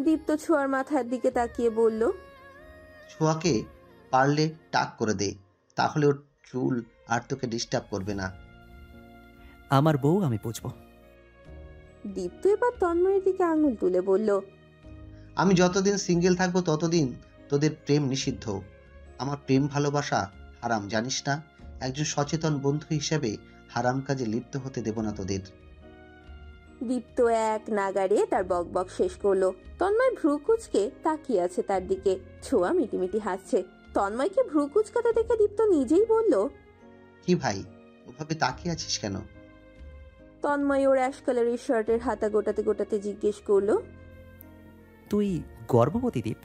দীপ্ত ছোঁয়ার মাথার দিকে তাকিয়ে বলল, ছোঁয়াকে পারলে টাক করে দে, তাহলে ওর চুল আর তোকে ডিস্টার্ব করবে না। আমার বউ আমি বুঝবো। দীপ্ত এবার তন্ময়ের দিকে আঙুল তুলে বলল, আমি যতদিন সিঙ্গেল থাকবো ততদিন তোদের প্রেম নিষিদ্ধ। আমার প্রেম ভালোবাসা হারাম, জানিস না? একজন সচেতন বন্ধু হিসেবে হারাম কাজে লিপ্ত হতে দেব না তোদের। দীপ্ত এক নাগাড়ে তার বকবক শেষ করলো। তন্ময় ভ্রু কুচকে তাকিয়ে আছে তার দিকে। ছোঁয়া মিটিমিটি হাসছে। তন্ময়কে ভ্রু কুচকাতে দেখে দীপ্ত নিজেই বলল, কি ভাই, ওভাবে তাকিয়ে আছিস কেন? তন্ময় ওর অ্যাশ কালারের শার্টের হাতা গোটাতে গোটাতে জিজ্ঞেস করলো, তুই গর্ভবতী দীপ?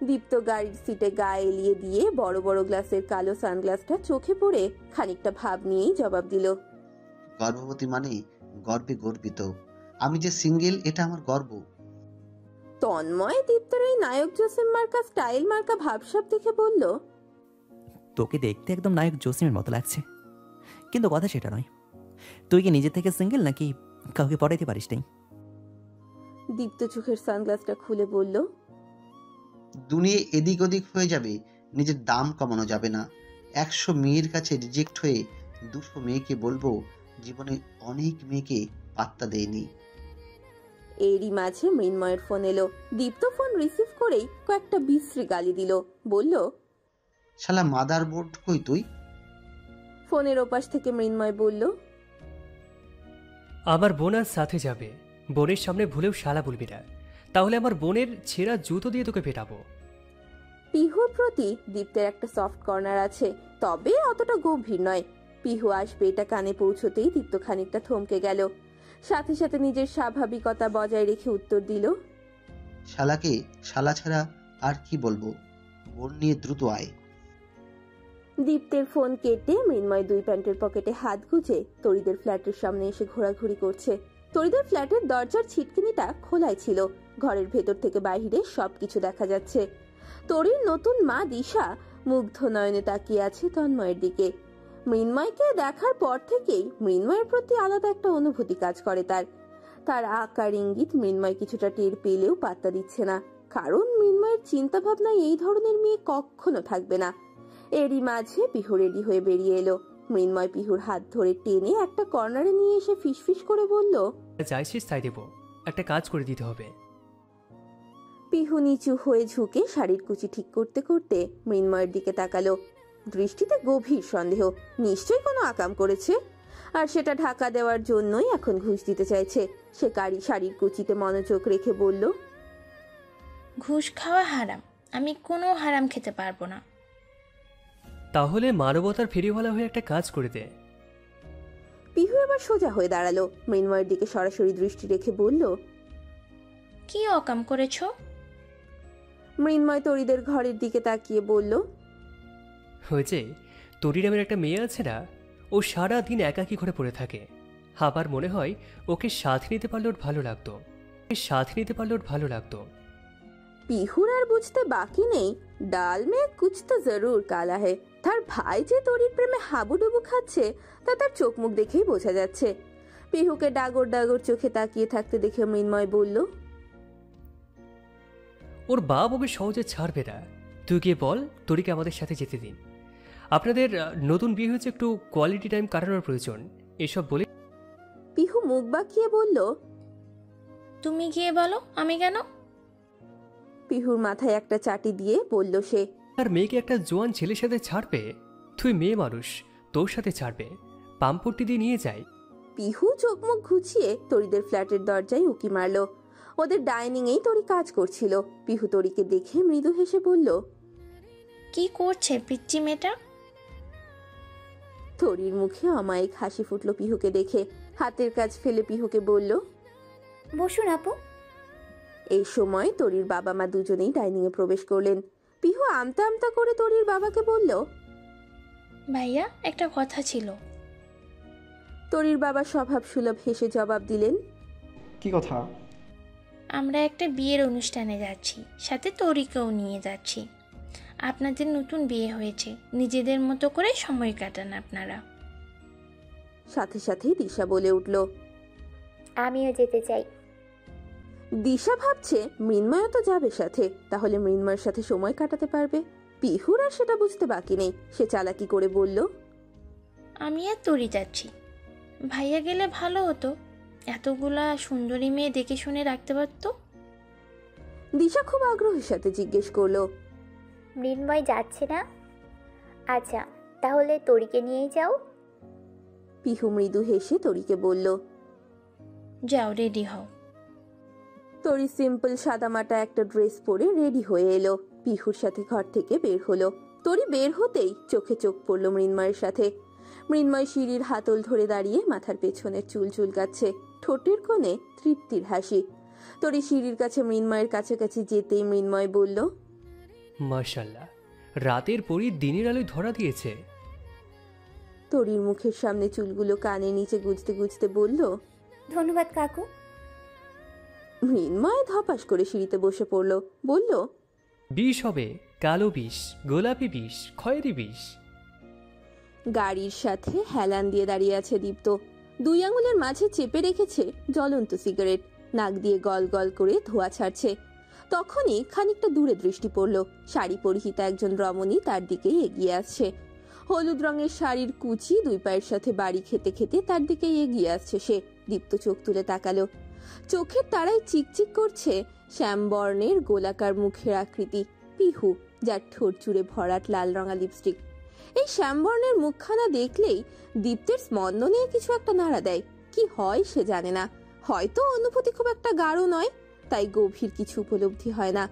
দীপ্ত গাড়ির সিটে গা এলিয়ে দিয়ে বড় বড় গ্লাসের কালো সানগ্লাসটা চোখে পড়ে খানিকটা ভাব নিয়েই জবাব দিল, গর্ভবতী মানে গর্বে গর্বিত। আমি যে সিঙ্গেল এটা আমার গর্ব। তন্ময় দীপ্তের এই নায়ক জোসেফ মার্কা স্টাইল মার্কা ভাবসাব দেখে বলল, তোকে দেখতে একদম নায়ক জসিমের মতো লাগছে, কিন্তু কথা সেটা নয়। তুই কি নিজে থেকে সিঙ্গেল নাকি কাউকে পড়াইতে পারিস নাই? দীপ্ত চোখের সানগ্লাসটা খুলে বলল, দুনিয়া এদিক ওদিক হয়ে যাবে, নিজের দাম কমানো যাবে না। 100 মেয়ের কাছে রিজেক্ট হয়ে 200 মেয়েকে বলবো জীবনে অনেক মেয়েকে পাত্তা দেয়নি। এরই মাঝে মৃন্ময়ের ফোন এলো। দীপ্ত ফোন রিসিভ করেই কয়েকটা বিশ্রী গালি দিল। বলল, শালা মাদার বোর্ড কই তুই? ফোনের ওপাশ থেকে মৃন্ময় বলল, আমার বোন আজ সাথে যাবে। বোনের সামনে ভুলেও শালা বলবি না, তাহলে আমার বোনের ছেঁড়া জুতো দিয়ে তোকে পেটাবো। পিহুর প্রতি দীপ্তের একটা সফট কর্নার আছে, তবে অতটা গভীর নয়। পিহু আসবে এটা কানে পৌঁছতেই দীপ্ত খানিকটা থমকে গেল। সাথে সাথে নিজের স্বাভাবিকতা বজায় রেখে উত্তর দিল, শালাকে শালা ছাড়া আর কি বলবো? বোন নিয়ে দ্রুত আয়। দীপ্তের ফোন কেটে মৃন্ময় দুই প্যান্টের পকেটে হাত গুজে তরিদের ফ্ল্যাটের সামনে এসে ঘোরাঘুরি করছে। তরিদের ফ্ল্যাটের দরজার ছিটকিনিটা খোলাই ছিল। ঘরের ভেতর থেকে বাইরে সবকিছু দেখা যাচ্ছে। তরির নতুন মা দিশা মুগ্ধ নয়নে তাকিয়ে আছে তন্ময়ের দিকে। মৃন্ময়কে দেখার পর থেকেই মৃন্ময়ের প্রতি আলাদা একটা অনুভূতি কাজ করে তার। তার আকার ইঙ্গিত মৃন্ময় কিছুটা টের পেলেও পাত্তা দিচ্ছে না, কারণ মৃন্ময়ের চিন্তা ভাবনায় এই ধরনের মেয়ে কখনো থাকবে না। এরই মাঝে পিহু রেডি হয়ে বেরিয়ে এলো। মৃন্ময় পিহুর হাত ধরে টেনে একটা কর্নারে নিয়ে এসে ফিসফিস করে বলল, চাইছিস তাই দেবো, একটা কাজ করে দিতে হবে। পিহু নিচু হয়ে ঝুঁকে শাড়ির কুচি ঠিক করতে করতে মৃন্ময়ের দিকে তাকালো। দৃষ্টিতে গভীর সন্দেহ, নিশ্চয়ই কোনো আকাম করেছে, আর সেটা ঢাকা দেওয়ার জন্যই এখন ঘুষ দিতে চাইছে। সে শাড়ির কুচিতে মনোযোগ রেখে বলল, ঘুষ খাওয়া হারাম, আমি কোনো হারাম খেতে পারবো না। তাহলে মানবতার ফেরিওয়ালা হয়ে একটা কাজ করে দে। পিহু এবার সোজা হয়ে দাঁড়ালো। মৃন্ময়ের দিকে সরাসরি দৃষ্টি রেখে বলল, কি অকাম করেছো? মৃন্ময় তরিদের ঘরের দিকে তাকিয়ে বলল, হয়েছে, তরি নামের একটা মেয়ে আছে না, ও সারা দিন একাকী ঘরে পড়ে থাকে। আবার মনে হয় ওকে সাথে নিতে পারলে ওর ভালো লাগতো। পিহুর আর বুঝতে বাকি নেই, ডাল মে কুছ তো জরুর কালা হে। তার ভাই যে তরির প্রেমে হাবুডুবু খাচ্ছে তা তার চোখ মুখ দেখেই বোঝা যাচ্ছে। পিহুকে ডাগর ডাগর চোখে তাকিয়ে থাকতে দেখে মৃন্ময় বলল, ওর বাপ ওকে সহজে ছাড়বে না। তুই গিয়ে বল তরিকে আমাদের সাথে যেতে দিন। আপনাদের নতুন বিয়ে হয়েছে, একটু কোয়ালিটি টাইম কাটানোর প্রয়োজন। এসব বলে পিহু মুখ বাঁকিয়ে বলল, তুমি গিয়ে বলো, আমি কেন? পিহুর মাথায় একটা চাটি দিয়ে বলল সে, আর মেয়েকে একটা জোয়ান ছেলের সাথে ছাড়বে? তুই মেয়ে মানুষ, তোর সাথে ছাড়বে? পাম্পট্টি দিয়ে নিয়ে যায়। পিহু চোখ মুখ ঘুচিয়ে তরিদের ফ্ল্যাটের দরজায় উকি মারল। ওদের ডাইনিং এই তরি কাজ করছিল। পিহু তরিকে দেখে মৃদু হেসে বলল, কি করছে পিচ্চি মেয়েটা? তরির মুখে অমায়িক হাসি ফুটলো পিহুকে দেখে। হাতের কাজ ফেলে পিহুকে বলল, বসুন আপু। এই সময় তরির বাবা মা দুজনেই ডাইনিং এ প্রবেশ করলেন। পিহু আমতা আমতা করে তরির বাবাকে বলল, ভাইয়া, একটা কথা ছিল। তরির বাবা স্বভাব সুলভ হেসে জবাব দিলেন, কি কথা? আমরা একটা বিয়ের অনুষ্ঠানে যাচ্ছি, সাথে তরিকেও নিয়ে যাচ্ছি। আপনাদের নতুন বিয়ে হয়েছে, নিজেদের মতো করে সময় কাটান আপনারা। সাথে সাথেই দিশা বলে উঠল, আমিও যেতে চাই। দিশা ভাবছে মৃন্ময়ও তো যাবে সাথে, তাহলে মৃন্ময়ের সাথে সময় কাটাতে পারবে। পিহুর আর সেটা বুঝতে বাকি নেই। সে চালাকি করে বলল, আমি আর তরি যাচ্ছি। ভাইয়া গেলে ভালো হতো, এতগুলা সুন্দরী মেয়ে দেখে শুনে রাখতে পারতো। দিশা খুব আগ্রহের সাথে জিজ্ঞেস করলো, মৃন্ময় যাচ্ছে না? আচ্ছা, তাহলে তরিকে নিয়েই যাও। পিহু মৃদু হেসে তরিকে বলল। যাও, রেডি হও। তরি সিম্পল সাদামাটা একটা ড্রেস পরে রেডি হয়ে এলো। পিহুর সাথে ঘর থেকে বের হলো। তরি বের হতেই চোখে চোখ পড়ল মৃন্ময়ের সাথে। মৃন্ময় সিঁড়ির হাতল ধরে দাঁড়িয়ে মাথার পেছনের চুল চুলকাচ্ছে, ঠোঁটের কোণে তৃপ্তির হাসি। তরি সিঁড়ির কাছে মৃন্ময়ের কাছাকাছি যেতেই মৃন্ময় বলল, মাশাল্লাহ, রাতের পরই দিনের আলোয় ধরা দিয়েছে। তরির মুখের সামনে চুলগুলো কানে নিচে গুজতে গুজতে বলল, ধন্যবাদ কাকু। মৃন্ময় ধপাস করে সিঁড়িতে বসে পড়ল, বলল, বিষ হবে, কালো বিষ, গোলাপি বিষ, খয়েরি বিষ। গাড়ির সাথে হেলান দিয়ে দাঁড়িয়ে আছে দীপ্ত। দুই আঙুলের মাঝে চেপে রেখেছে জ্বলন্ত সিগারেট, নাক দিয়ে গল গল করে ধোঁয়া ছাড়ছে। তখনই খানিকটা দূরে দৃষ্টি পড়ল। শাড়ি পরিহিতা একজন রমণী তার দিকেই এগিয়ে আসছে। হলুদ রঙের শাড়ির কুচি দুই পায়ের সাথে বাড়ি খেতে খেতে তার দিকেই এগিয়ে আসছে সে। দীপ্ত চোখ তুলে তাকালো। চোখের তারায় চিকচিক করছে শ্যামবর্ণের গোলাকার মুখের আকৃতি পিহু, যার ঠোঁট জুড়ে ভরাট লাল রঙা লিপস্টিক। এই শ্যামবর্ণের মুখখানা দেখলেই দীপ্তের স্পন্দনে কিছু একটা নাড়া দেয়। কি হয় সে জানে না, হয়তো অনুভূতি খুব একটা গাঢ় নয়, তাই গভীর কিছু উপলব্ধি হয় না।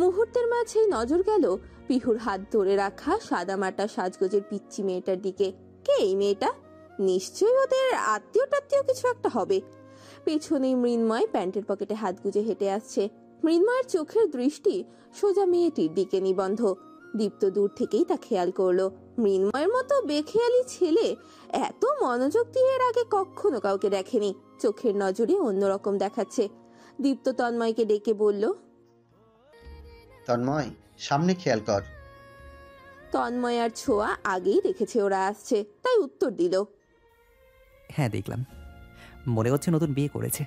মুহূর্তের মাঝেই নজর গেল পিহুর হাত ধরে রাখা সাদামাটা সাজগোজের পিচ্চি মেয়েটার দিকে। কে এই মেয়েটা? নিশ্চয়ই ওদের আত্মীয় টাত্মীয় কিছু একটা হবে। পেছনেই মৃন্ময় প্যান্টের পকেটে হাত গুজে হেঁটে আসছে। মৃন্ময়ের চোখের দৃষ্টি সোজা মেয়েটির দিকে নিবন্ধ। দীপ্ত দূর থেকেই তা খেয়াল করলো। মৃন্ময়ের মতো বেখেয়ালি ছেলে এত মনোযোগ দিয়ে এর আগে কখনো কাউকে দেখেনি। চোখের নজরে অন্যরকম দেখাচ্ছে। দীপ্ত তন্ময়কে ডেকে বলল, তন্ময়, সামনে খেয়াল কর। তন্ময় আর ছোঁয়া আগেই দেখেছে ওরা আসছে, তাই উত্তর দিল, হ্যাঁ দেখলাম। মনে হচ্ছে নতুন বিয়ে করেছে,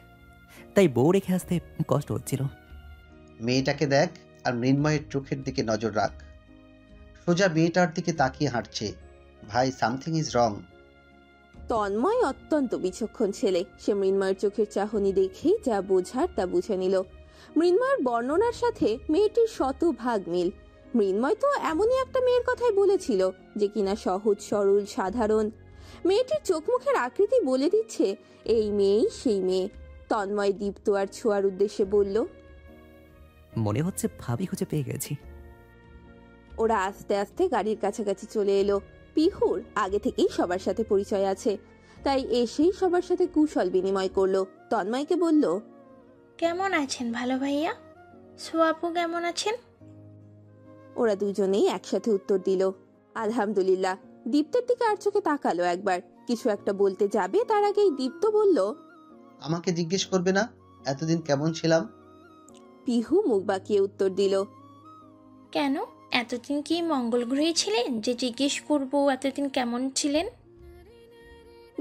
তাই বউ রেখে আসতে কষ্ট হচ্ছিল। মেয়েটাকে দেখ আর মৃন্ময়ের চোখের দিকে নজর রাখ। সোজা মেয়েটার দিকে তাকিয়ে হাঁটছে। ভাই, সামথিং ইজ রং। তন্ময় অত্যন্ত বিচক্ষণ ছেলে। সে মৃন্ময়ের চোখের চাহনি দেখেই যা বোঝার তা বুঝে নিল। মৃন্ময়ের বর্ণনার সাথে মেয়েটির শতভাগ মিল। মৃন্ময় তো এমনই একটা মেয়ের কথাই বলেছিল যে কিনা সহজ সরল সাধারণ। মেয়েটির চোখ মুখের আকৃতি বলে দিচ্ছে এই মেয়েই সেই মেয়ে। তন্ময় দীপ্ত আর ছোঁয়ার উদ্দেশ্যে বলল, মনে হচ্ছে ভাবি খুঁজে পেয়ে গেছি। ওরা আস্তে আস্তে গাড়ির কাছাকাছি চলে এলো। পিহুর আগে থেকেই সবার সাথে পরিচয় আছে, তাই এসেই সবার সাথে কুশল বিনিময় করলো। তন্ময়কে বলল, কেমন আছেন ভালো ভাইয়া? সোয়াপু কেমন আছেন? ওরা দুজনেই একসাথে উত্তর দিল, আলহামদুলিল্লাহ। দীপ্তের দিকে আর চোখে তাকালো একবার। কিছু একটা বলতে যাবে তার আগেই দীপ্ত বলল, আমাকে জিজ্ঞেস করবে না এতদিন কেমন ছিলাম? পিহু মুখ বাঁকিয়ে উত্তর দিল, কেন, এতদিন কি মঙ্গল গ্রহে ছিলেন যে জিজ্ঞেস করবো এতদিন কেমন ছিলেন?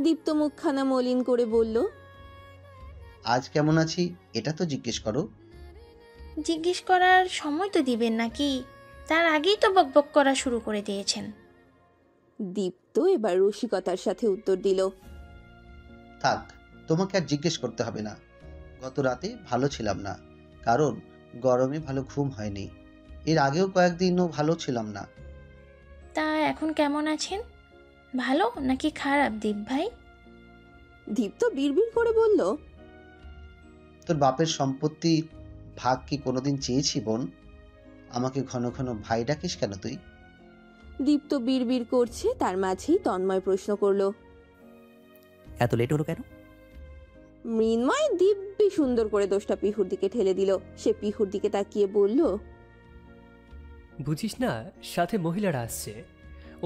দীপ্ত মুখখানা মলিন করে বলল, আজ কেমন আছি এটা তো জিজ্ঞেস করো। জিজ্ঞেস করার সময় তো দিবেন নাকি? তার আগেই তো বকবক করা শুরু করে দিয়েছেন। দীপ্ত এবার রসিকতার সাথে উত্তর দিল, থাক, তোমাকে আর জিজ্ঞেস করতে হবে না। গত রাতে ভালো ছিলাম না, কারণ গরমে ভালো ঘুম হয়নি। এর আগেও কয়েকদিনও ভালো ছিলাম না। তা এখন কেমন আছেন? ভালো নাকি খারাপ দীপ ভাই? দীপ্ত বিড়বিড় করে বলল, তোর বাপের সম্পত্তি ভাগ কি কোনোদিন চেয়েছি বোন? আমাকে ঘন ঘন ভাই ডাকিস কেন তুই? দীপ্ত বিড়বিড় করছে, তার মাঝেই তন্ময় প্রশ্ন করলো, এত লেট হলো কেন? মৃন্ময় দিব্যি সুন্দর করে দোষটা পিহুর দিকে ঠেলে দিল। সে পিহুর দিকে তাকিয়ে বলল, বুঝিস না, সাথে মহিলারা আসছে,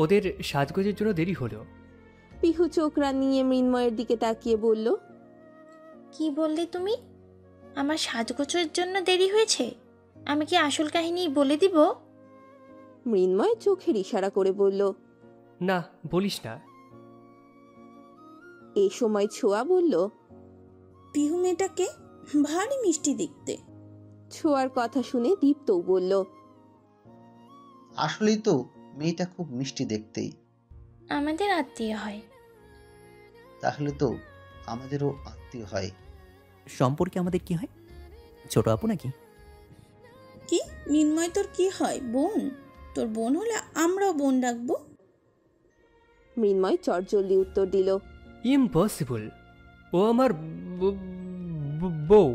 ওদের সাজগোজের জন্য দেরি হলো। পিহু চোখ রানিয়ে মৃন্ময়ের দিকে তাকিয়ে বলল, কি বললে তুমি? আমার সাজগোজের জন্য দেরি হয়েছে? আমি কি আসল কাহিনী বলে দিব? মৃন্ময় চোখের ইশারা করে বলল। না, বলিস না। এই সময় ছোঁয়া বলল, পিহু মেয়েটাকে ভারী মিষ্টি দেখতে। ছোঁয়ার কথা শুনে দীপ্তও বলল, আসলেই তো মেয়েটা খুব মিষ্টি দেখতেই। আমাদের আত্মীয় হয়। তাহলে তো আমাদেরও আত্মীয় হয়। সম্পর্কে আমাদের কি হয়? ছোট আপু নাকি? কি মিনময়, তোর কি হয়? বোন? তোর বোন হলে আমরাও বোন ডাকবো। মৃন্ময় চটজলদি উত্তর দিল, ইম্পসিবল, ও আমার বউ।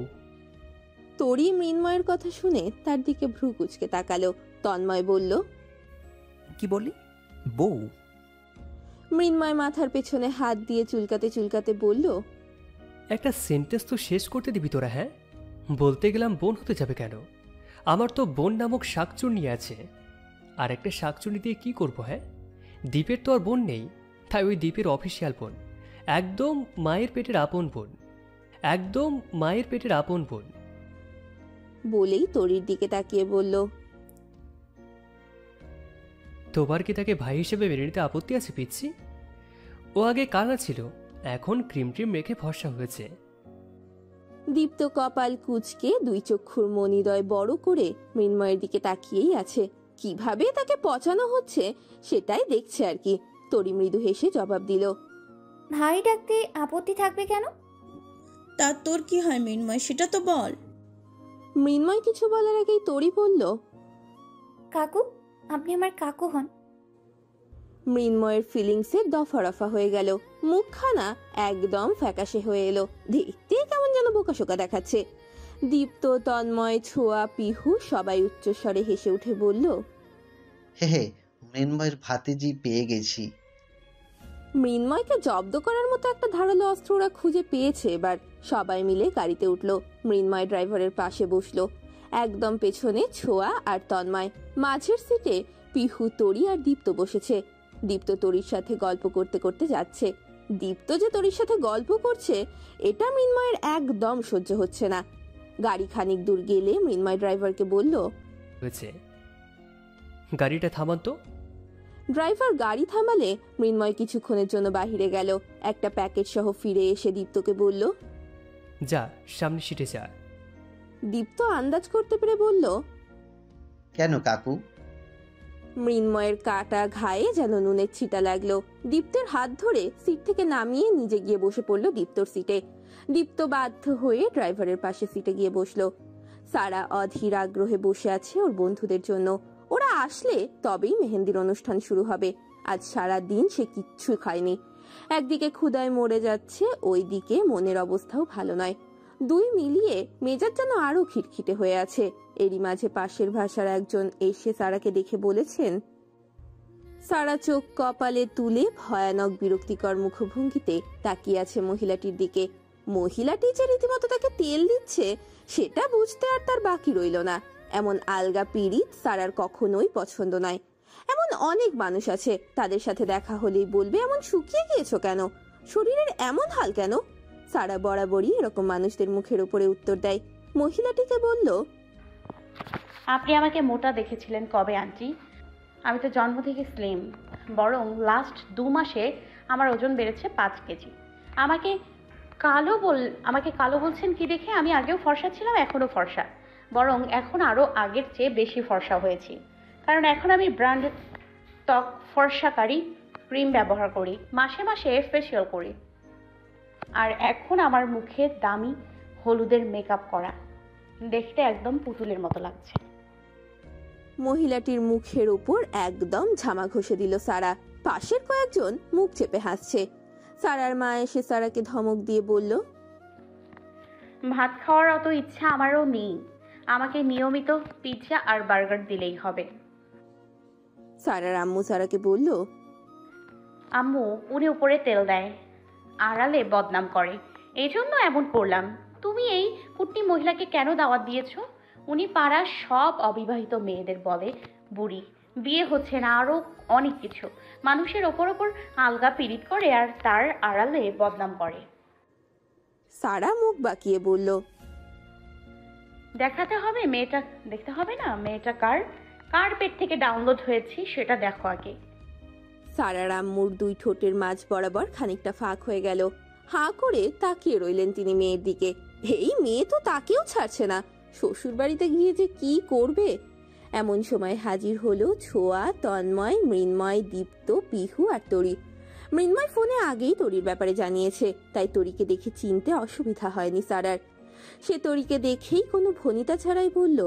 তরি মৃন্ময়ের কথা শুনে তার দিকে ভ্রু কুচকে তাকালো। তন্ময় বলল, কি বললি? বউ? মৃন্ময় মাথার পেছনে হাত দিয়ে চুলকাতে চুলকাতে বলল, একটা সেন্টেন্স তো শেষ করতে দিবি তোরা? হ্যাঁ, বলতে গেলাম বোন হতে যাবে কেন? আমার তো বোন নামক শাকচুন্নি আছে। আর একটা শাকচুন্নি দিয়ে কি করবো? হ্যাঁ, দ্বীপের তো আর বোন নেই, তাই ওই দ্বীপের অফিসিয়াল বোন, একদম মায়ের পেটের আপন বোন, একদম মায়ের পেটের আপন বোন। বলেই তরির দিকে তাকিয়ে বলল, তোমার কি তাকে ভাই হিসেবে মেনে নিতে আপত্তি আছে পিচ্ছি? ও আগে কালা ছিল, এখন ক্রিম ট্রিম মেখে ফর্সা হয়েছে। দীপ্ত কপাল কুচকে দুই চক্ষুর মনিদয় বড় করে মৃন্ময়ের দিকে তাকিয়েই আছে। কিভাবে তাকে পচানো হচ্ছে সেটাই দেখছে আর কি। তরি মৃদু হেসে জবাব দিল, ভাই ডাকতে আপত্তি থাকবে কেন? তা তোর কি হয় মিনময়, সেটা তো বল। মৃন্ময় কিছু বলার আগেই তরি বলল, কাকু, আপনি আমার কাকু হন। মৃন্ময়ের ফিলিংসের দফা রফা হয়ে গেল। মুখখানা একদম ফ্যাকাশে হয়ে এলো। দেখতে কেমন যেন বোকাশোকা দেখাচ্ছে। দীপ্ত, তন্ময়, ছোঁয়া, পিহু সবাই উচ্চস্বরে হেসে উঠে বলল, হে হে, মৃন্ময়ের ভাতিজি পেয়ে গেছি। মৃন্ময়কে জব্দ করার মতো একটা ধারালো অস্ত্র ওরা খুঁজে পেয়েছে। এবার সবাই মিলে গাড়িতে উঠল। মৃন্ময় ড্রাইভারের পাশে বসলো। একদম পেছনে ছোঁয়া আর তন্ময়, মাঝের সিটে পিহু, তরি আর দীপ্ত বসেছে। দীপ্ত তরির সাথে গল্প করতে করতে যাচ্ছে। দীপ্ত যে তরির সাথে গল্প করছে এটা মৃন্ময়ের একদম সহ্য হচ্ছে না। গাড়ি খানিক দূর গেলে মৃন্ময় ড্রাইভারকে বলল, হয়েছে, গাড়িটা থামান তো। ড্রাইভার গাড়ি থামালে মৃন্ময় কিছুক্ষণের জন্য বাহিরে গেল। একটা প্যাকেট সহ ফিরে এসে দীপ্তকে বলল, যা সামনে সিটে যা। দীপ্ত আন্দাজ করতে পেরে বলল, কেন কাকু? মৃন্ময়ের কাটা ঘায়ে যেন নুনের ছিটা লাগলো। দীপ্তের হাত ধরে সিট থেকে নামিয়ে নিজে গিয়ে বসে পড়ল দীপ্তর সিটে। দীপ্ত বাধ্য হয়ে ড্রাইভারের পাশে সিটে গিয়ে বসলো। সারা অধীর আগ্রহে বসে আছে ওর বন্ধুদের জন্য। ওরা আসলে তবেই মেহেন্দির অনুষ্ঠান শুরু হবে। আজ সারা দিন সে কিচ্ছু খায়নি। একদিকে ক্ষুধায় মরে যাচ্ছে, ওইদিকে মনের অবস্থাও ভালো নয়। দুই মিলিয়ে মেজাজ যেন আরো খিটখিটে হয়ে আছে। এরই মাঝে পাশের ভাষার একজন এসে সারাকে দেখে বলেছেন। সারা চোখ কপালে তুলে ভয়ানক বিরক্তিকর মুখভঙ্গিতে তাকিয়ে আছে মহিলাটির দিকে। মহিলাটি যে রীতিমতো তাকে তেল দিচ্ছে সেটা বুঝতে আর তার বাকি রইল না। এমন আলগা পীড়িত সারার কখনোই পছন্দ নয়। এমন অনেক মানুষ আছে, তাদের সাথে দেখা হলেই বলবে, এমন শুকিয়ে গিয়েছো কেন, শরীরের এমন হাল কেন। সারা বরাবরই এরকম মানুষদের মুখের উপরে উত্তর দেয়। মহিলাটিকে বলল, আপনি আমাকে মোটা দেখেছিলেন কবে আন্টি? আমি তো জন্ম থেকে স্লিম, বরং লাস্ট 2 মাসে আমার ওজন বেড়েছে 5 কেজি। আমাকে কালো বলছেন কি দেখে? আমি আগেও ফর্সা ছিলাম, এখনও ফর্সা, বরং এখন আরও আগের চেয়ে বেশি ফর্সা হয়েছি। কারণ এখন আমি ব্র্যান্ডেড ত্বক ফর্সাকারী ক্রিম ব্যবহার করি, মাসে মাসে ফেসিয়াল করি, আর এখন আমার মুখে দামি হলুদের মেকআপ করা, দেখতে একদম পুতুলের মতো লাগছে। মহিলাটির মুখের উপর একদম ঝামা ঘষে দিল সারা। পাশের কয়েকজন মুখ চেপে হাসছে। সারার মা এসে সারাকে ধমক দিয়ে বলল, ভাত খাওয়ার অত ইচ্ছা আমারও নেই, আমাকে নিয়মিত পিৎজা আর বার্গার দিলেই হবে। সারার আম্মু সারাকে বলল, আম্মু, উনি উপরে তেল দেয়, আড়ালে বদনাম করে, এই জন্য এমন করলাম। তুমি এই কুটনি মহিলাকে কেন দাওয়াত দিয়েছো? উনি পাড়ার সব অবিবাহিত মেয়েদের বলে বুড়ি, বিয়ে হচ্ছে না, আরও অনেক কিছু। মানুষের ওপর আলগা পীড়িত করে আর তার আড়ালে বদনাম করে। সারা মুখ বাঁকিয়ে বলল, দেখাতে হবে মেয়েটা, দেখতে হবে না মেয়েটা কার পেট থেকে ডাউনলোড হয়েছি সেটা দেখো আগে। সারার আম্মুর দুই ঠোঁটের মাঝ বরাবর খানিকটা ফাঁক হয়ে গেল। হাঁ করে তাকিয়ে রইলেন তিনি মেয়ের দিকে। এই মেয়ে তো তাকেও ছাড়ছে না, শ্বশুর বাড়িতে গিয়ে যে কি করবে। এমন সময় হাজির হলো ছোঁয়া, তন্ময়, মৃন্ময়, দীপ্ত, পিহু আর তরি। মৃন্ময় ফোনে আগেই তরির ব্যাপারে জানিয়েছে, তাই তরিকে দেখে চিনতে অসুবিধা হয়নি সারার। সে তরিকে দেখেই কোনো ভনিতা ছাড়াই বলল,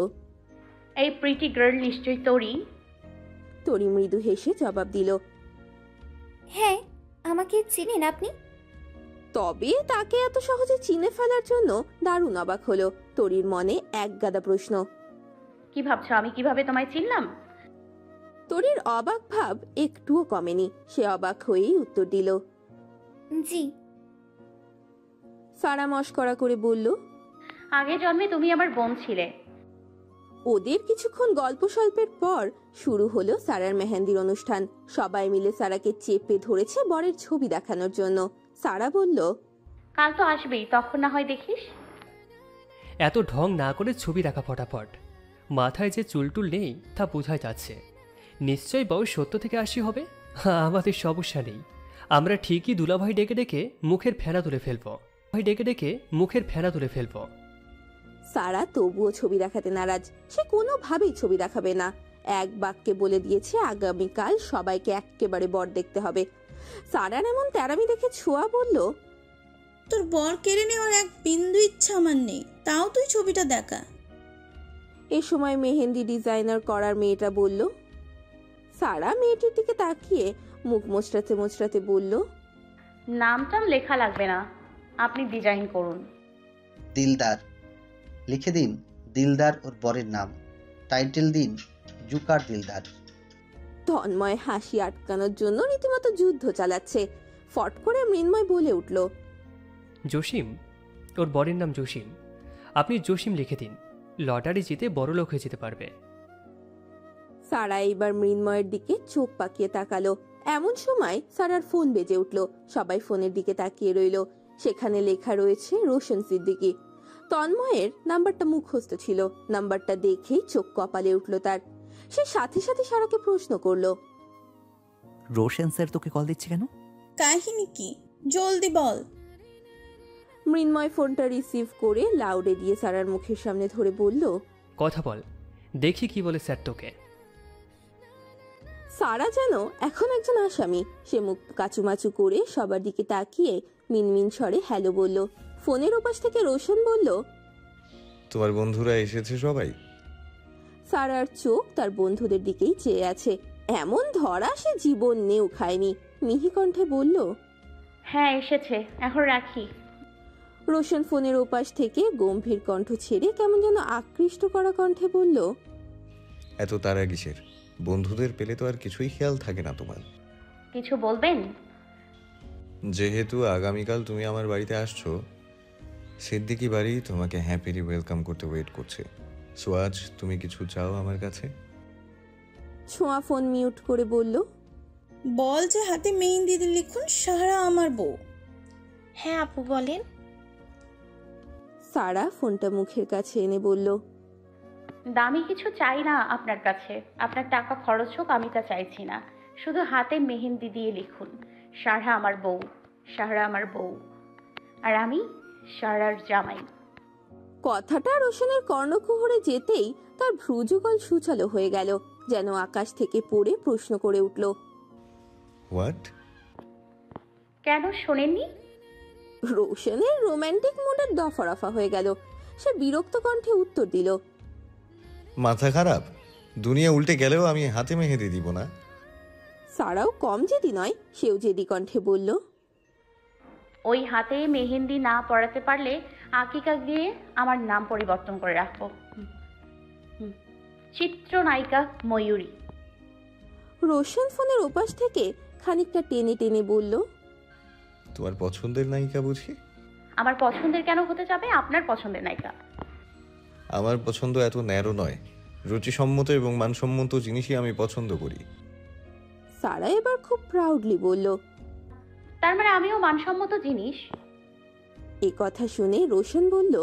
এই প্রিটি গার্ল নিশ্চয়ই তোরই। তরি মৃদু হেসে জবাব দিল, হ্যাঁ, আমাকে চিনেন আপনি? তবে তাকে এত সহজে চিনে ফেলার জন্য দারুণ অবাক হলো। তরির মনে এক গাদা প্রশ্ন। কি ভাবছো আমি কিভাবে তোমায় চিনলাম? তরির অবাক ভাব একটুও কমেনি, সে অবাক হয়েই উত্তর দিল। জি। সারা মস্করা করে বলল, আগের জন্মে তুমি আমার বোন ছিলে। ওদের কিছুক্ষণ গল্প স্বল্পের পর শুরু হলো সারার মেহেন্দির অনুষ্ঠান। সবাই মিলে সারাকে চেপে ধরেছে বরের ছবি দেখানোর জন্য। সারা বলল, কাল তো আসবেই, তখন না হয় দেখিস। এত ঢং না করে ছবি দেখা ফটাফট। মাথায় যে চুলটুল নেই তা বোঝাই যাচ্ছে। নিশ্চয়ই বয়স 70 থেকে 80 হবে। আমাদের সমস্যা নেই, আমরা ঠিকই দুলাভাই ডেকে ডেকে মুখের ফেনা তুলে ফেলবো। সারা তবুও ছবি দেখাতে নারাজ। সে কোনোভাবেই ছবি দেখাবে না। এক বাক্যে বলে দিয়েছে আগামীকাল সবাইকে একেবারে বর দেখতে হবে। সারার এমন তেরামি দেখে ছোঁয়া বলল, তোর বর কেড়ে নেওয়ার এক বিন্দু ইচ্ছা আমার নেই, তাও তুই ছবিটা দেখা। এ সময় মেহেন্দি ডিজাইনার করার মেয়েটা বলল। সারা মেয়েটির দিকে তাকিয়ে মুখ মোচড়াতে মোচড়াতে বলল, নামটাম লেখা লাগবে না, আপনি ডিজাইন করুন। দিলদার লিখে দিন, দিলদার ওর বরের নাম। টাইটেল দিন জুকার দিলদার। তন্ময় হাসি আটকানোর জন্য রীতিমতো যুদ্ধ চালাচ্ছে। ফট করে মৃন্ময় বলে উঠল, জসিম, ওর বরের নাম জসিম। আপনি জসিম লিখে দিন, লটারি জিতে বড়লোক হয়ে যেতে পারবে। সারা এইবার মৃন্ময়ের দিকে চোখ পাকিয়ে তাকালো। এমন সময় সারার ফোন বেজে উঠল। সবাই ফোনের দিকে তাকিয়ে রইল। সেখানে লেখা রয়েছে রোশন সিদ্দিকী। তন্ময়ের নাম্বারটা মুখস্থ ছিল। নাম্বারটা দেখেই চোখ কপালে উঠল তার। সে সাথে সাথে সারাকে প্রশ্ন করলো, রোশন স্যার তোকে কল দিচ্ছে কেন? কাহিনী কি, জলদি বল। মৃন্ময় ফোনটা রিসিভ করে লাউডে দিয়ে সারার মুখের সামনে ধরে বলল, কথা বল, দেখি কি বলে স্যার তোকে। সারা যেন এখন একজন আসামি। সে মুখ কাচুমাচু করে সবার দিকে তাকিয়ে মিনমিন স্বরে হ্যালো বলল। ফোনের ওপাশ থেকে রোশন বলল, তোমার বন্ধুরা এসেছে সবাই? সারার চোখ তার বন্ধুদের দিকেই চেয়ে আছে। এমন ধরা সে জীবন নেও খায়নি। মিহি কণ্ঠে বলল, হ্যাঁ এসেছে, এখন রাখি। রোশন ফোনের ওপাশ থেকে গম্ভীর কণ্ঠ ছেড়ে কেমন যেন আকৃষ্ট করা কণ্ঠে বলল, এত তারা কিসের? বন্ধুদের পেলে তো আর কিছুই খেয়াল থাকে না তোমার। কিছু বলবেন? যেহেতু আগামীকাল তুমি আমার বাড়িতে আসছো, সিদ্দিকি বাড়ি তোমাকে হ্যাপিলি ওয়েলকাম করতে ওয়েট করছে। সো আজ তুমি কিছু চাও আমার কাছে? ছোঁয়া ফোন মিউট করে বলল, বল যে হাতে মেহেন্দি লিখুন সারা আমার বউ। হ্যাঁ আপু বলেন। সারা ফোনটা মুখের কাছে এনে বলল, দামি কিছু চাই না আপনার কাছে, আপনার টাকা খরচ হোক আমি তা চাইছি না। শুধু হাতে মেহেন্দি দিয়ে লিখুন সারা আমার বউ, সারা আমার বউ, আর আমি সারার জামাই। কথাটা রোশনের কর্ণকুহরে যেতেই তার ভ্রুযুগল সুচালো হয়ে গেল। যেন আকাশ থেকে পড়ে প্রশ্ন করে উঠল, হোয়াট? কেন শোনেননি? রোশনের রোমান্টিক মুডের দফারফা হয়ে গেল। সে বিরক্ত কণ্ঠে উত্তর দিল, মাথা খারাপ? দুনিয়া উল্টে গেলেও আমি হাতে মেহেদি দিব না। সারাও কম জেদি নয়, সেও জেদি কণ্ঠে বলল, ওই হাতে মেহেন্দি না পড়াতে পারলে আকিকা দিয়ে আমার নাম পরিবর্তন করে রাখবো। চিত্রনায়িকা ময়ূরী। রোশন ফোনের ওপাশ থেকে খানিকটা টেনে টেনে বলল, তোমার পছন্দের নায়িকা বুঝি? আমার পছন্দের কেন হতে যাবে? আপনার পছন্দের নায়িকা। আমার পছন্দ এত ন্যারো নয়, রুচিসম্মত এবং মানসম্মত জিনিসই আমি পছন্দ করি। সারা এবার খুব প্রাউডলি বলল, তার মানে আমিও মানসম্মত জিনিস? এ কথা শুনে রোশন বলল,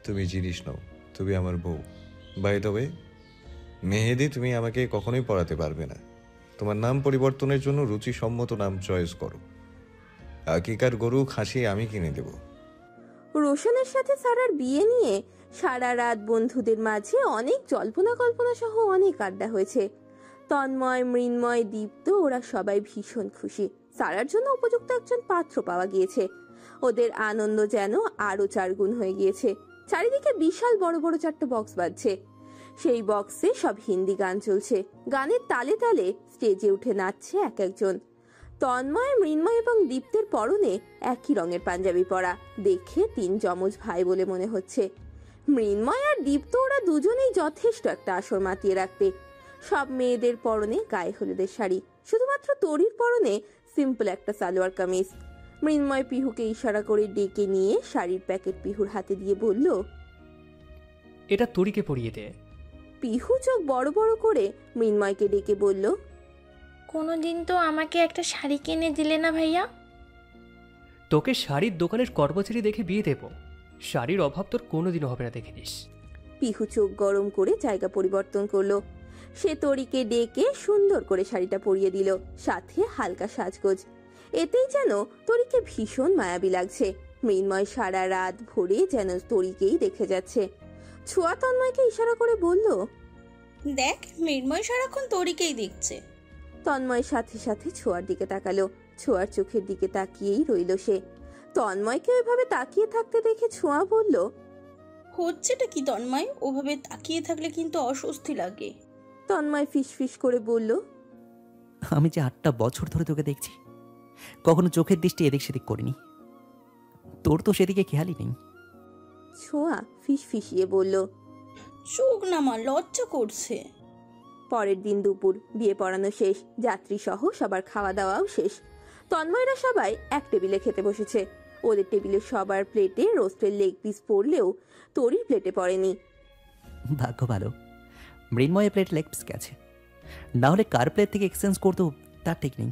তুমি জিনিস নও, তুমি আমার বউ। বাই দ্য ওয়ে, মেহেদি তুমি আমাকে কখনোই পড়াতে পারবে না। তোমার নাম পরিবর্তনের জন্য রুচিসম্মত নাম চয়েস করো। আকিকার গরু খাসি আমি কিনে দেব। রোশনের সাথে সারার বিয়ে নিয়ে সারা রাত বন্ধুদের মাঝে অনেক জল্পনা কল্পনা সহ অনেক আড্ডা হয়েছে। তন্ময়, মৃন্ময়, দীপ্ত ওরা সবাই ভীষণ খুশি। সারার জন্য উপযুক্ত একজন পাত্র পাওয়া গিয়েছে। ওদের আনন্দ যেন আরো 4 গুণ হয়ে গিয়েছে। চারিদিকে বিশাল বড় বড় 4টা বক্স বাজছে। সেই বক্সে সব হিন্দি গান চলছে। গানের তালে তালে স্টেজে উঠে নাচছে এক একজন। তন্ময়, মৃন্ময় এবং দীপ্তের পরনে একই রঙের পাঞ্জাবি পরা। দেখে 3 যমজ ভাই বলে মনে হচ্ছে। মৃন্ময় আর দীপ্ত ওরা দুজনেই যথেষ্ট একটা আসর মাতিয়ে রাখবে। সব মেয়েদের পরনে গায়ে হলুদের শাড়ি, শুধুমাত্র তরির পরনে সিম্পল একটা সালোয়ার কামিজ। মৃন্ময় পিহুকে ইশারা করে ডেকে নিয়ে শাড়ির প্যাকেট পিহুর হাতে দিয়ে বলল, এটা তরিকে পরিয়ে দে। পিহু চোখ বড় বড় করে মৃন্ময়কে ডেকে বলল, কোনোদিন তো আমাকে একটা শাড়ি কিনে দিলে না ভাইয়া। তোকে শাড়ির দোকানের কর্মচারী দেখে বিয়ে দেব। শাড়ির অভাব তোর কোনোদিনও হবে না, দেখে নিস। পিহু চোখ গরম করে জায়গা পরিবর্তন করলো। সে তরিকে ডেকে সুন্দর করে শাড়িটা পরিয়ে দিল, সাথে হালকা সাজগোজ। এতেই যেন তরিকে ভীষণ মায়াবী লাগছে। মৃন্ময় সারা রাত ভরে যেন তরিকেই দেখে যাচ্ছে। ছোঁয়া তন্ময়কে ইশারা করে বলল, দেখ, মৃন্ময় সারাক্ষণ তরিকেই দেখছে। তন্ময় সাথে সাথে ছোঁয়ার দিকে তাকালো। ছোঁয়ার চোখের দিকে তাকিয়েই রইল সে। তন্ময়কে ওইভাবে তাকিয়ে থাকতে দেখে ছোঁয়া বলল, হচ্ছেটা কি তন্ময়? ওভাবে তাকিয়ে থাকলে কিন্তু অস্বস্তি লাগে। তন্ময় ফিসফিস করে বলল, আমি যে 8টা বছর ধরে তোকে দেখছি, কখনো চোখের দৃষ্টি এদিক সেদিক করিনি। তোর তো সেদিকে খেয়ালই নেই। ছোঁয়া ফিসফিসিয়ে বলল, চোখ নামা, লজ্জা করছে। পরের দিন দুপুর, বিয়ে পড়ানো শেষ, যাত্রী সহ সবার খাওয়া দাওয়াও শেষ। তন্ময়রা সবাই এক টেবিলে খেতে বসেছে। ওদের টেবিলে সবার প্লেটে রোস্টের লেগ পিস পড়লেও তরির প্লেটে পড়েনি। ভাগ্য ভালো, মৃন্ময়ের প্লেট লেগ পিস গেছে, না হলে কার প্লেট থেকে এক্সচেঞ্জ করতো তার ঠিক নেই।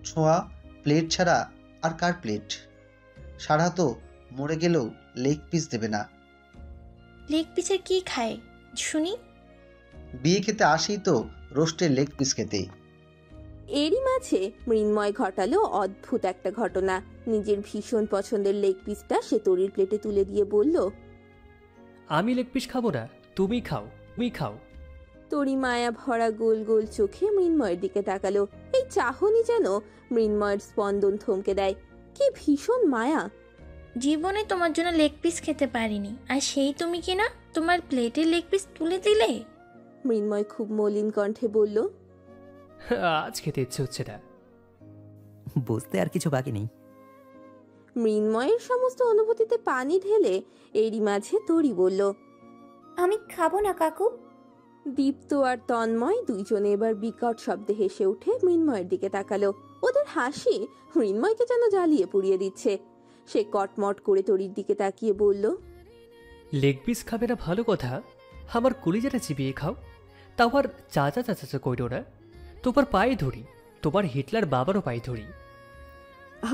ছোঁয়া, প্লেট ছাড়া আর কার প্লেট? সারা তো মরে গেলেও লেগ পিস দেবে না। লেগ পিসের কি খায় শুনি? বিয়ে খেতে আসি তো রোস্টের লেগ পিস খেতে। এরই মাঝে মৃন্ময় ঘটালো অদ্ভুত একটা ঘটনা। নিজের ভীষণ পছন্দের লেগ পিসটা সে তরির প্লেটে তুলে দিয়ে বলল, আমি লেগ পিস খাবো না, তুমি খাও, তুমি খাও। তরি মায়া ভরা গোল গোল চোখে মৃন্ময়ের দিকে তাকালো। এই চাহনি যেন মৃন্ময়ের স্পন্দন থমকে দেয়। কি ভীষণ মায়া! জীবনে তোমার জন্য লেগ পিস খেতে পারিনি, আর সেই তুমি কিনা তোমার প্লেটে লেগ পিস তুলে দিলে। মৃন্ময় খুব মলিন কণ্ঠে বলল, আজ খেতে ইচ্ছে হচ্ছে না। বুঝতে আর কিছু বাকি নেই। মৃন্ময়ের সমস্ত অনুভূতিতে পানি ঢেলে এরই মাঝে তরি বলল, আমি খাবো না কাকু। দীপ্ত আর তন্ময় দুইজনে এবার বিকট শব্দে হেসে উঠে মৃন্ময়ের দিকে তাকালো। ওদের হাসি মৃন্ময়কে যেন জ্বালিয়ে পুড়িয়ে দিচ্ছে। সে কটমট করে তরির দিকে তাকিয়ে বলল, লেগ পিস খাবে না ভালো কথা, আমার কলিজাটা চিবিয়ে খাও। তাও আর চাচা চাচা কইরো না, তোমার পায়ে ধরি, তোমার হিটলার বাবারও পায়ে ধরি।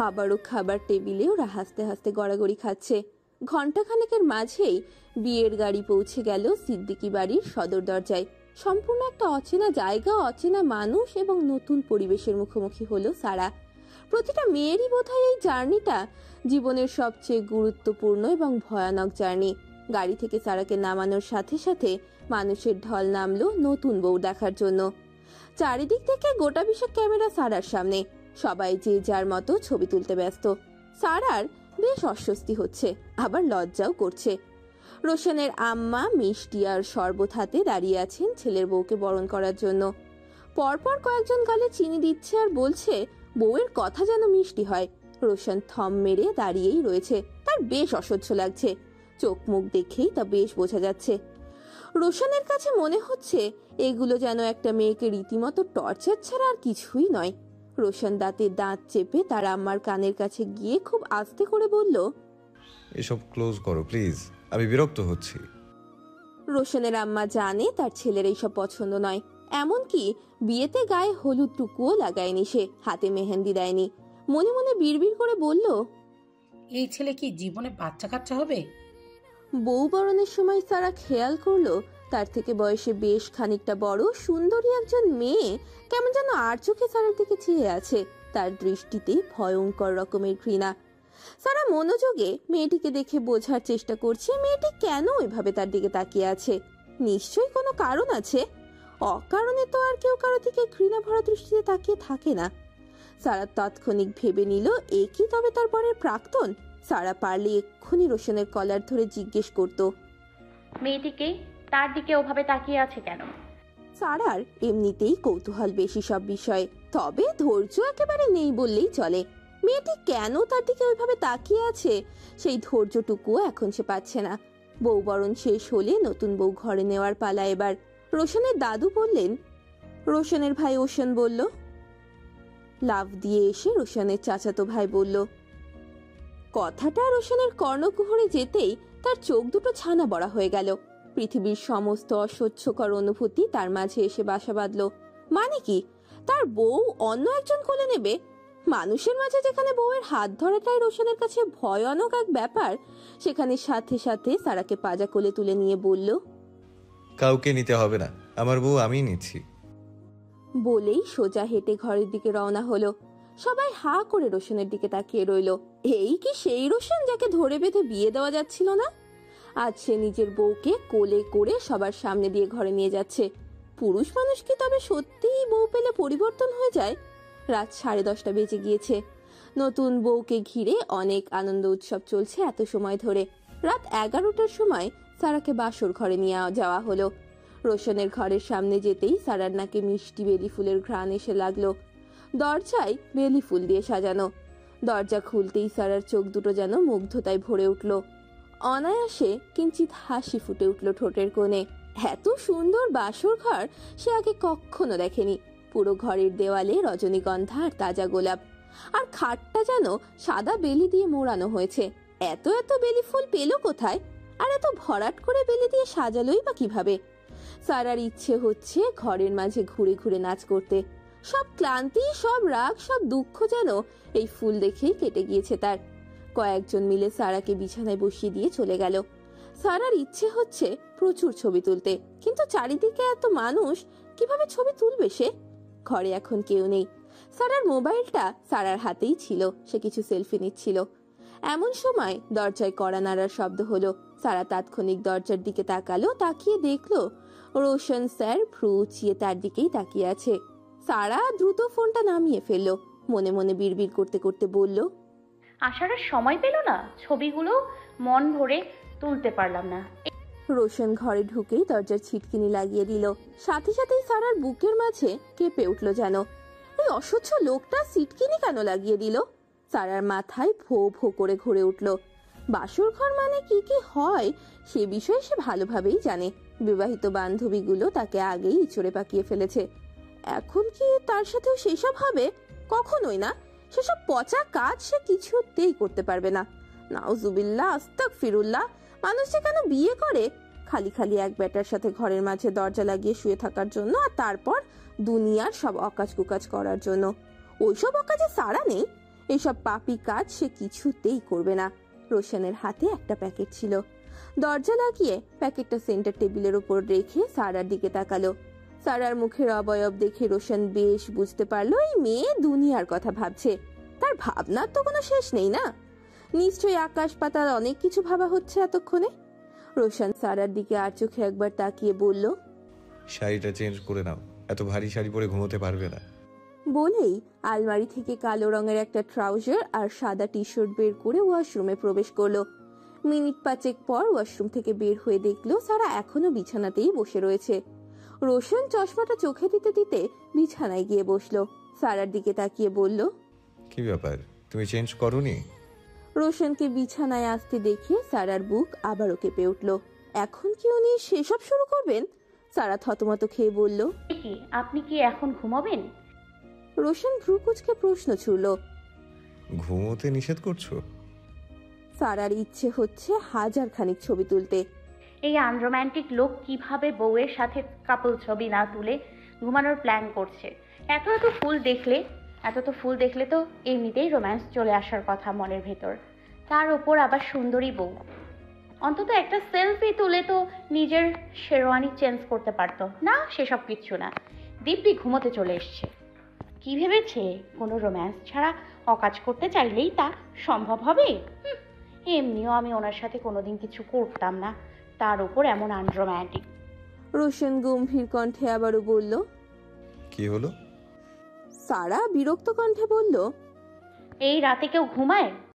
আবারও খাবার টেবিলে ওরা হাসতে হাসতে গড়াগড়ি খাচ্ছে। ঘণ্টাখানেকের মাঝেই বিয়ের গাড়ি পৌঁছে গেল সিদ্দিকি বাড়ির সদর দরজায়। সম্পূর্ণ একটা অচেনা জায়গা, অচেনা মানুষ এবং নতুন পরিবেশের মুখোমুখি হলো সারা। প্রতিটা মেয়েরই বোধহয় এই জার্নিটা জীবনের সবচেয়ে গুরুত্বপূর্ণ এবং ভয়ানক জার্নি। গাড়ি থেকে সারাকে নামানোর সাথে সাথে মানুষের ঢল নামলো নতুন বউ দেখার জন্য। চারিদিক থেকে গোটা বিশেক ক্যামেরা সারার সামনে। সবাই যে যার মতো ছবি তুলতে ব্যস্ত। সারার বেশ অস্বস্তি হচ্ছে, আবার লজ্জাও করছে। রোশনের আম্মা মিষ্টি আর শরবত হাতে দাঁড়িয়ে আছেন ছেলের বউকে বরণ করার জন্য। পরপর কয়েকজন গালে চিনি দিচ্ছে আর বলছে বউয়ের কথা যেন মিষ্টি হয়। রোশন থম মেরে দাঁড়িয়েই রয়েছে, তার বেশ অসহ্য লাগছে। চোখ মুখ দেখেই তা বেশ বোঝা যাচ্ছে। রোশনের কাছে মনে হচ্ছে এগুলো যেন একটা মেয়েকে রীতিমতো টর্চার ছাড়া আর কিছুই নয়। রোশন দাঁতে দাঁত চেপে তার আম্মার কানের কাছে গিয়ে খুব আস্তে করে বলল, এসব ক্লোজ করো প্লিজ, আমি বিরক্ত হচ্ছি। রোশনের আম্মা জানে তার ছেলের এইসব পছন্দ নয়। এমনকি বিয়েতে গায়ে হলুদ টুকুও লাগায়নি সে, হাতে মেহেন্দি দেয়নি। মনে মনে বিড়বিড় করে বলল, এই ছেলে কি জীবনে বাচ্চা কাচ্চা হবে? বউ বরণের সময় সারা খেয়াল করলো তার থেকে বয়সে বেশ খানিকটা বড় সুন্দরী একজন মেয়ে কেমন যেন আর চোখে সারার দিকে চেয়ে আছে। তার দৃষ্টিতে ভয়ঙ্কর রকমের ঘৃণা। সারা মনোযোগে মেয়েটিকে দেখে বোঝার চেষ্টা করছে মেয়েটি কেন ওইভাবে তার দিকে তাকিয়ে আছে। নিশ্চয়ই কোনো কারণ আছে, অকারণে তো আর কেউ কারো দিকে ঘৃণা ভরা দৃষ্টিতে তাকিয়ে থাকে না। সারা তাৎক্ষণিক ভেবে নিল এ কি তবে তার পরের প্রাক্তন। সারা পারলে এক্ষুনি রোশনের কলার ধরে জিজ্ঞেস করত, মেয়েটিকে তার দিকে ওভাবে তাকিয়ে আছে কেন? সারার এমনিতেই কৌতূহল বেশি সব বিষয়ে, তবে ধৈর্য একেবারে নেই বললেই চলে। মেয়েটি কেন তার দিকে ওইভাবে তাকিয়ে আছে সেই ধৈর্যটুকুও এখন সে পাচ্ছে না। বউ বরণ শেষ হলে নতুন বউ ঘরে নেওয়ার পালা এবার। রোশনের দাদু বললেন, রোশনের ভাই ওশন বলল। লাফ দিয়ে এসে রোশনের চাচাতো ভাই বলল। কথাটা রোশনের কর্ণকুহরে যেতেই তার চোখ দুটো ছানা বড়া হয়ে গেল। পৃথিবীর সমস্ত অসহ্যকর অনুভূতি তার মাঝে এসে বাসা বাঁধল। মানে কি, তার বউ অন্য একজন কোলে নেবে? মানুষের মাঝে যেখানে বউয়ের হাত ধরাটাই রোশনের কাছে ভয়ানক এক ব্যাপার, সেখানে সাথে সাথে সারাকে পাজা কোলে তুলে নিয়ে বলল, কাউকে নিতে হবে না, আমার বউ আমিই নিচ্ছি। বলেই সোজা হেঁটে ঘরের দিকে রওনা হলো। সবাই হা করে রোশনের দিকে তাকিয়ে রইল। এই কি সেই রোশন যাকে ধরে বেঁধে বিয়ে দেওয়া যাচ্ছিল না? আজ সে নিজের বউকে কোলে করে সবার সামনে দিয়ে ঘরে নিয়ে যাচ্ছে। পুরুষ মানুষ কি তবে সত্যিই বউ পেলে পরিবর্তন হয়ে যায়? রাত 10:30 বেজে গিয়েছে। নতুন বউকে ঘিরে অনেক আনন্দ উৎসব চলছে এত সময় ধরে। রাত 11টার সময় সারাকে বাসর ঘরে নিয়ে যাওয়া হলো। রোশনের ঘরের সামনে যেতেই সারার নাকে মিষ্টি বেলি ফুলের ঘ্রাণ এসে লাগলো। দরজায় বেলি ফুল দিয়ে সাজানো। দরজা খুলতেই সারার চোখ দুটো যেন মুগ্ধতায় ভরে উঠল। অনায়াসে কিঞ্চিত হাসি ফুটে উঠল ঠোঁটের কোণে। এত সুন্দর বাসর ঘর সে আগে কখনো দেখেনি। পুরো ঘরের দেওয়ালে রজনীগন্ধা আর তাজা গোলাপ, আর খাটটা যেন সাদা বেলি দিয়ে মোড়ানো হয়েছে। এত এত বেলি ফুল পেল কোথায়? আর এত ভরাট করে বেলি দিয়ে সাজালোই বা কিভাবে? সারার ইচ্ছে হচ্ছে ঘরের মাঝে ঘুরে ঘুরে নাচ করতে। সব ক্লান্তি, সব রাগ, সব দুঃখ যেন এই ফুল দেখেই কেটে গিয়েছে তার। কয়েকজন মিলে সারাকে বিছানায় বসিয়ে দিয়ে চলে গেল। সারার ইচ্ছে হচ্ছে প্রচুর ছবি তুলতে, কিন্তু চারিদিকে এত মানুষ, কিভাবে ছবি তুলবে সে? ঘরে এখন কেউ নেই। সারার মোবাইলটা সারার হাতেই ছিল, সে কিছু সেলফি নিচ্ছিল। এমন সময় দরজায় কড়া নাড়ার শব্দ হলো। সারা তাৎক্ষণিক দরজার দিকে তাকালো, তাকিয়ে দেখলো রোশন স্যার ভ্রু উঁচিয়ে তার দিকেই তাকিয়ে আছে। সারা দ্রুত ফোনটা নামিয়ে ফেললো। মনে মনে বিড়বিড় করতে করতে বলল, আসার আর সময় পেল না, ছবিগুলো মন ভরে তুলতে পারলাম না। রোশন ঘরে ঢুকেই দরজার ছিটকিনি লাগিয়ে দিল। সাথে সাথেই সারার বুকের মাঝে কেঁপে উঠল যেন। এই অসহ্য লোকটা ছিটকিনি কেন লাগিয়ে দিল? সারার মাথায় ভো ভো করে ঘুরে উঠল। বাসর ঘর মানে কি কি হয় সে বিষয়ে সে ভালোভাবেই জানে। বিবাহিত বান্ধবীগুলো তাকে আগেই ইচড়ে পাকিয়ে ফেলেছে। এখন কি তার সাথেও সেসব হবে? কখনোই না। সেসব পচা কাজ সে কিছুতেই করতে পারবে না। নাউজুবিল্লাহ, আস্তাগফিরুল্লাহ। মানুষ যে কেন বিয়ে করে? খালি খালি এক বেটার সাথে ঘরের মাঝে দরজা লাগিয়ে শুয়ে থাকার জন্য, আর তারপর দুনিয়ার সব অকাজ কুকাজ করার জন্য। ওইসব অকাজে সারা নেই। এইসব পাপি কাজ সে কিছুতেই করবে না। রোশনের হাতে একটা প্যাকেট ছিল। দরজা লাগিয়ে প্যাকেটটা সেন্টার টেবিলের উপর রেখে সারার দিকে তাকালো। সারার মুখের অবয়ব দেখে রোশন বেশ বুঝতে পারলো এই মেয়ে দুনিয়ার কথা ভাবছে। তার ভাবনার তো কোনো শেষ নেই না। নিশ্চয়ই আকাশ পাতাল অনেক কিছু ভাবা হচ্ছে এতক্ষণে। রোশন সারার দিকে আর চোখে একবার তাকিয়ে বলল, শাড়িটা চেঞ্জ করে নাও, এত ভারী শাড়ি পরে ঘুমোতে পারবে না। বলেই আলমারি থেকে কালো রঙের একটা ট্রাউজার আর সাদা টি শার্ট বের করে ওয়াশরুমে প্রবেশ করলো। মিনিট 5 পর ওয়াশরুম থেকে বের হয়ে দেখলো সারা এখনো বিছানাতেই বসে রয়েছে। রোশন চশমাটা চোখে দিতে দিতে বিছানায় গিয়ে বসলো। সারার দিকে তাকিয়ে বলল, কি ব্যাপার, তুমি চেঞ্জ করোনি? রোশনকে বিছানায় আসতে দেখে সারার বুক আবারও কেঁপে উঠল। এখন কি উনি সেসব শুরু করবেন? সারা থতমত খেয়ে বলল, কি আপনি কি এখন ঘুমাবেন? রোশন ভ্রু কুঁচকে প্রশ্ন ছুড়ল, ঘুমোতে নিষেধ করছো? সারার ইচ্ছে হচ্ছে হাজার খানিক ছবি তুলতে। এই আনরোম্যান্টিক লোক কিভাবে বউয়ের সাথে কাপল ছবি না তুলে ঘুমানোর প্ল্যান করছে? এত ফুল দেখলে তো এমনিতেই রোম্যান্স চলে আসার কথা মনের ভেতর। তার ওপর আবার সুন্দরী বউ। অন্তত একটা সেলফি তুলে তো নিজের শেরওয়ানি চেঞ্জ করতে পারতো না। সেসব কিচ্ছু না, দিব্যি ঘুমোতে চলে এসছে। কি ভেবেছে কোনো রোম্যান্স ছাড়া অকাজ করতে চাইলেই তা সম্ভব হবে? এমনিও আমি ওনার সাথে কোনোদিন কিছু করতাম না, তার উপর এমন আনরোম্যান্টিক। রোশন গম্ভীর কণ্ঠে আবারও বলল। কি হলো? সারা বিরক্ত কণ্ঠে বলল, এই রাতে কেউ ঘুমায়?